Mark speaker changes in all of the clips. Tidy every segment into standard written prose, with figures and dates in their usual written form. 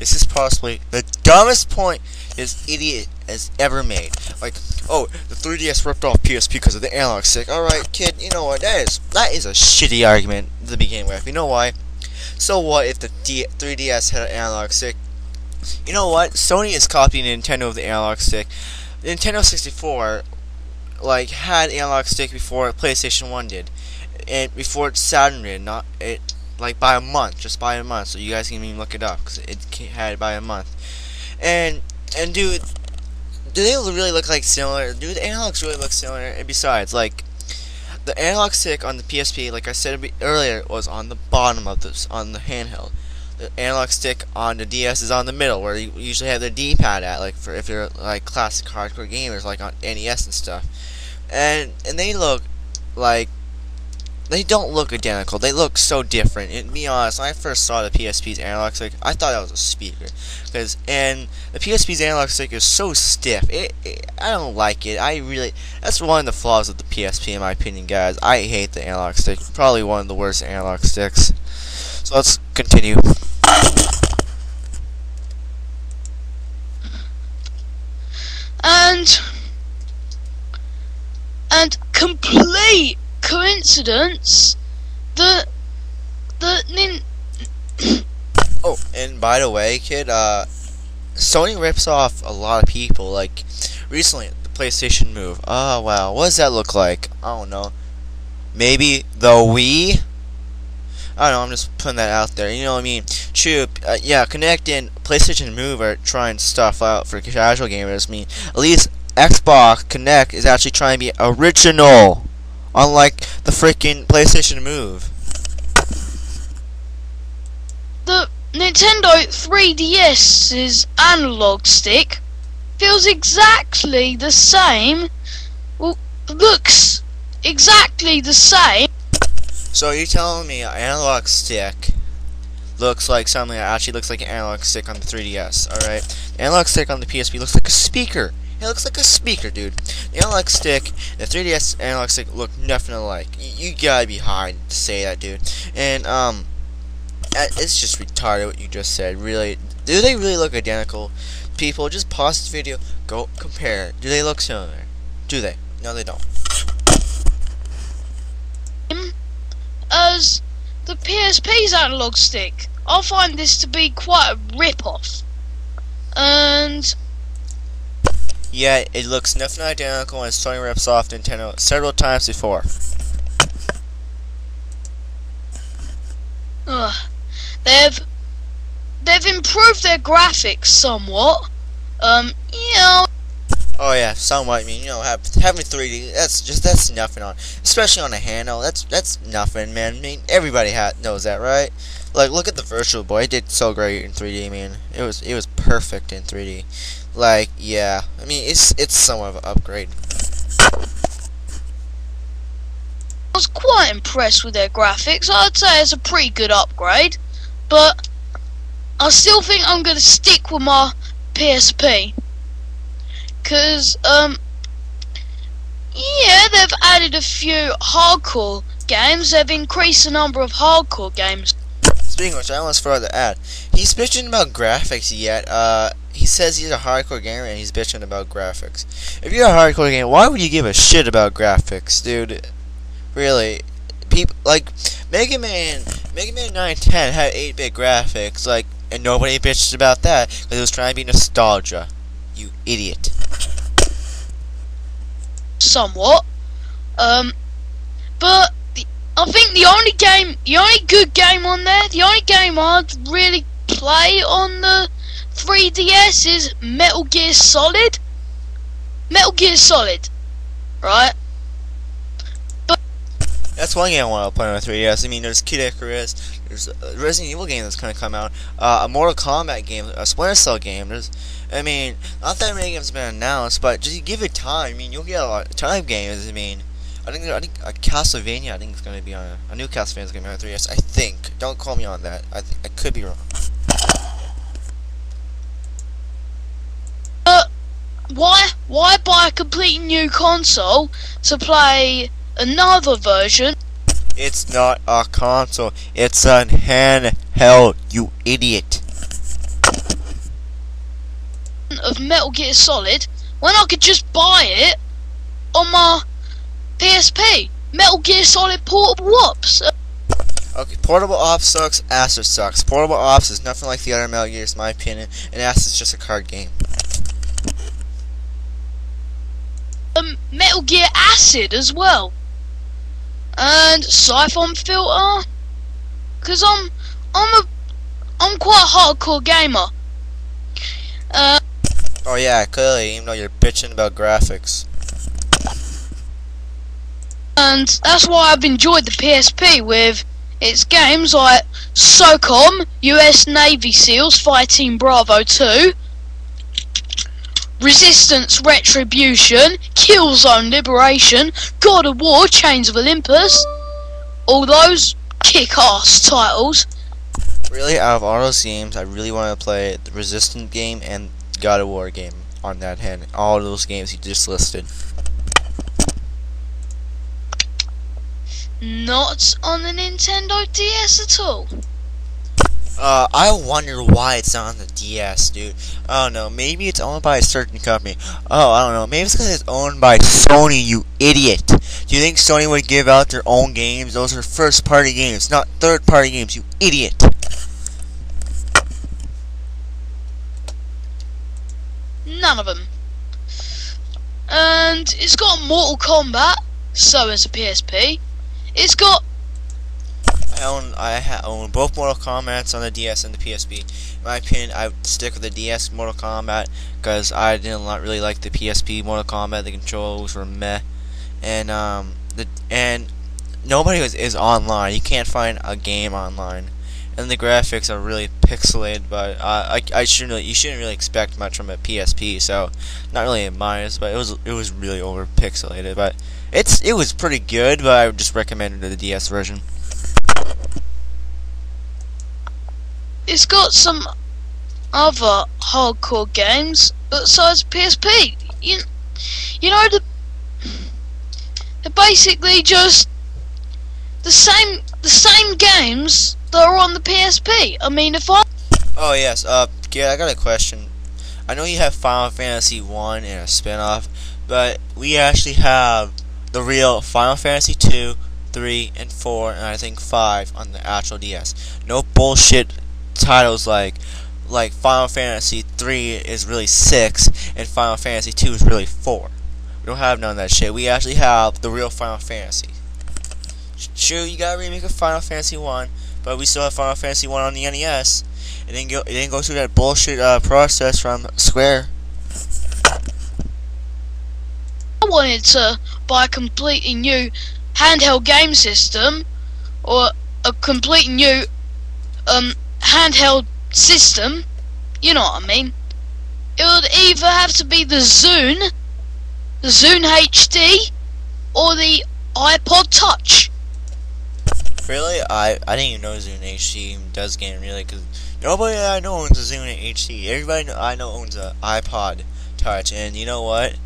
Speaker 1: This is possibly the dumbest point this idiot has ever made. Like, oh, the 3DS ripped off PSP because of the analog stick. Alright, kid, you know what? That is a shitty argument to begin with. You know why? So what if the 3DS had an analog stick? You know what? Sony is copying Nintendo of the analog stick. The Nintendo 64 like had analog stick before PlayStation 1 did, and before Saturn did. Not it like by a month, just by a month. So you guys can even look it up because it had it by a month. And dude, do they really look like similar? Do the analogs really look similar? And besides, like, the analog stick on the PSP, like I said earlier, was on the bottom of this, on the handheld. The analog stick on the DS is on the middle, where you usually have the D-pad at, like for if you're like classic hardcore gamers, like on NES and stuff. And they look like, they don't look identical. They look so different. And to be honest, when I first saw the PSP's analog stick, I thought that was a speaker, and the PSP's analog stick is so stiff. I don't like it. That's one of the flaws of the PSP, in my opinion, guys. I hate the analog stick. Probably one of the worst analog sticks. So let's continue.
Speaker 2: And complete coincidence,
Speaker 1: Oh, and by the way, kid, Sony rips off a lot of people. Like recently, the PlayStation Move. Oh wow, what does that look like? I don't know. Maybe the Wii. I don't know. I'm just putting that out there. You know what I mean? True. Yeah, Kinect and PlayStation Move are trying stuff out for casual gamers. I mean, at least Xbox Kinect is actually trying to be original, unlike the freaking PlayStation Move.
Speaker 2: the Nintendo 3DS's analog stick feels exactly the same. Well, looks exactly the same.
Speaker 1: So you're telling me an analog stick looks like something that actually looks like an analog stick on the 3DS, alright? The analog stick on the PSP looks like a speaker. It looks like a speaker, dude. The analog stick, the 3DS analog stick look nothing alike. You gotta be high to say that, dude. And, it's just retarded what you just said, really. Do they really look identical? People, just pause this video, go compare. Do they look similar? Do they? No, they don't.
Speaker 2: As the PSP's analog stick, I find this to be quite a rip-off. And
Speaker 1: yeah, it looks nothing identical, and Sony rips off Nintendo several times before.
Speaker 2: They've improved their graphics somewhat. You know.
Speaker 1: Oh yeah, somewhat. I mean, you know, having 3D, that's nothing on, especially on a handheld. That's nothing, man. I mean, everybody knows that, right? Like, look at the Virtual Boy. It did so great in 3D, man. It was perfect in 3D. Like, yeah. I mean, it's somewhat of an upgrade.
Speaker 2: I was quite impressed with their graphics. I'd say it's a pretty good upgrade, but I still think I'm gonna stick with my PSP. Cause yeah, they've added a few hardcore games. They've increased the number of hardcore games.
Speaker 1: Speaking of which, I almost forgot to add. He's bitching about graphics yet. He says he's a hardcore gamer and he's bitching about graphics. If you're a hardcore gamer, why would you give a shit about graphics, dude? Really, people like Mega Man 910 had 8-bit graphics, like, and nobody bitched about that because it was trying to be nostalgia. You idiot.
Speaker 2: Somewhat, but I think the only good game on there, the only game I'd really play on the 3DS is Metal Gear Solid. Metal Gear Solid, right? But
Speaker 1: that's one game I want to play on the 3DS. I mean, there's Kid Icarus, there's a Resident Evil game that's going to come out, a Mortal Kombat game, a Splinter Cell game. I mean, not that many games have been announced, but just give it time. I mean, you'll get a ton of games. I mean, I think Castlevania, I think it's going to be on a new Castlevania is going to be on 3DS. I think. Don't call me on that. I could be wrong.
Speaker 2: Why buy a completely new console to play another version?
Speaker 1: It's not a console. It's a handheld, you idiot.
Speaker 2: of Metal Gear Solid when I could just buy it on my PSP? Metal Gear Solid Portable Ops.
Speaker 1: Okay, Portable Ops sucks, Acid sucks. Portable Ops is nothing like the other Metal Gears, in my opinion, and Acid is just a card game.
Speaker 2: Metal Gear Acid as well. And Siphon Filter. Cause I'm quite a hardcore gamer.
Speaker 1: Oh yeah, clearly, even though you're bitching about graphics.
Speaker 2: And that's why I've enjoyed the PSP with its games like SOCOM, US Navy SEALs, Fighting Bravo 2, Resistance Retribution, Killzone Liberation, God of War, Chains of Olympus. All those kick-ass titles.
Speaker 1: Really, out of all those games, I really want to play the Resistance game and God of War game on that hand. All those games you just listed.
Speaker 2: Not on the Nintendo DS at all.
Speaker 1: I wonder why it's not on the DS, dude. I don't know. Maybe it's owned by a certain company. Oh, I don't know. Maybe it's because it's owned by Sony, you idiot. Do you think Sony would give out their own games? Those are first-party games, not third-party games, you idiot.
Speaker 2: None of them. And it's got Mortal Kombat, so has a PSP. It's got...
Speaker 1: I own both Mortal Kombats on the DS and the PSP. In my opinion, I would stick with the DS Mortal Kombat because I didn't really like the PSP Mortal Kombat. The controls were meh, and nobody is online. You can't find a game online, and the graphics are really pixelated. But you shouldn't really expect much from a PSP. So not really a minus, but it was really over pixelated. But it was pretty good. But I would just recommend the DS version.
Speaker 2: It's got some other hardcore games besides PSP. You know, they're basically just the same games that are on the PSP. I mean, if I...
Speaker 1: Oh yes, yeah, I got a question. I know you have Final Fantasy 1 and a spin-off, but we actually have the real Final Fantasy 2, 3, and 4, and I think 5 on the actual DS. No bullshit titles like Final Fantasy 3 is really 6 and Final Fantasy 2 is really 4. We don't have none of that shit. We actually have the real Final Fantasy. Sure, you got a remake of Final Fantasy 1, but we still have Final Fantasy 1 on the NES. It didn't go through that bullshit process from Square.
Speaker 2: I wanted to buy a completely new handheld game system, or a completely new handheld system, you know what I mean. It would either have to be the Zune HD, or the iPod Touch.
Speaker 1: Really? I didn't even know Zune HD does game really, because nobody I know owns a Zune HD. Everybody I know owns an iPod Touch, and you know what?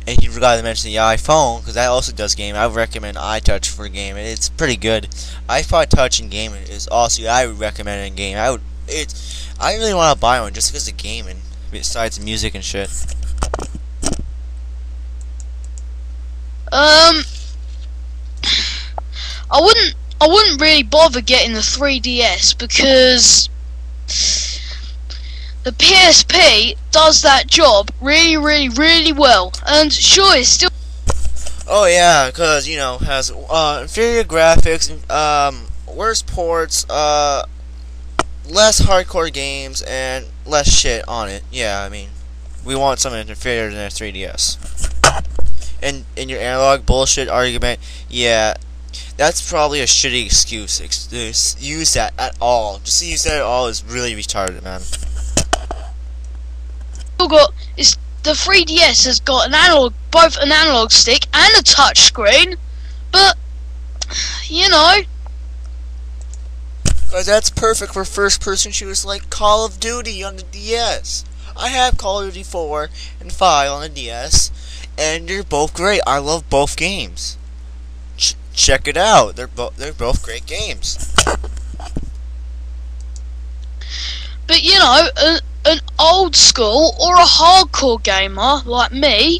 Speaker 1: And you forgot to mention the iPhone, because that also does game. I would recommend iTouch for gaming. It's pretty good. iPod Touch in gaming is also I would recommend it in game. I really want to buy one just because of gaming, besides music and shit.
Speaker 2: I wouldn't really bother getting the 3DS because the PSP does that job really well, and sure it's still...
Speaker 1: Oh yeah, because you know has inferior graphics, worse ports, less hardcore games, and less shit on it. Yeah, I mean, we want something inferior than a 3DS. And in your analog bullshit argument, yeah, that's probably a shitty excuse. Use that at all. Just to use that at all is really retarded, man.
Speaker 2: The 3DS has got both an analog stick and a touch screen, but you know,
Speaker 1: because that's perfect for first-person shooters like Call of Duty on the DS. I have Call of Duty 4 and 5 on the DS, and they're both great. I love both games. Check it out. They're both great games.
Speaker 2: But you know, an old school or a hardcore gamer like me